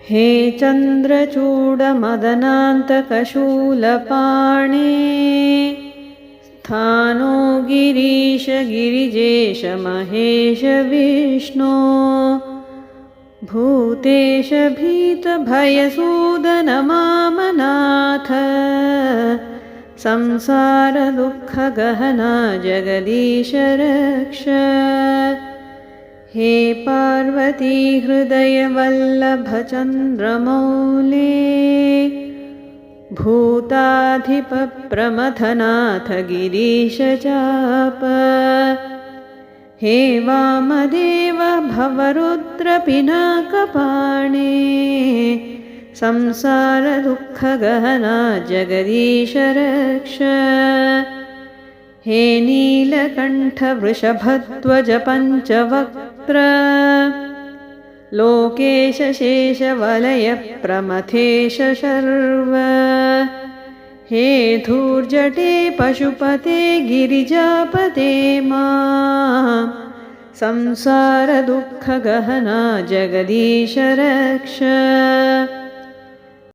हे चन्द्रचूडमदनान्तकशूलपाणे स्थानो गिरीश गिरिजेश महेश विष्णो भूतेश भीतभयसूदन मामनाथ संसारदुःखगहना जगदीश रक्ष हे पार्वती हृदयवल्लभचन्द्रमौले भूताधिपप्रमथनाथ गिरीश चाप हे वामदेव भवरुद्रपिनाकपाणे संसारदुःखगहना जगदीश रक्ष हे नीलकण्ठवृषभध्वज पञ्चवक्त्र लोकेश शेषवलय प्रमथेश शर्व हे धूर्जटे पशुपते गिरिजापते मां संसारदुःखगहना जगदीश रक्ष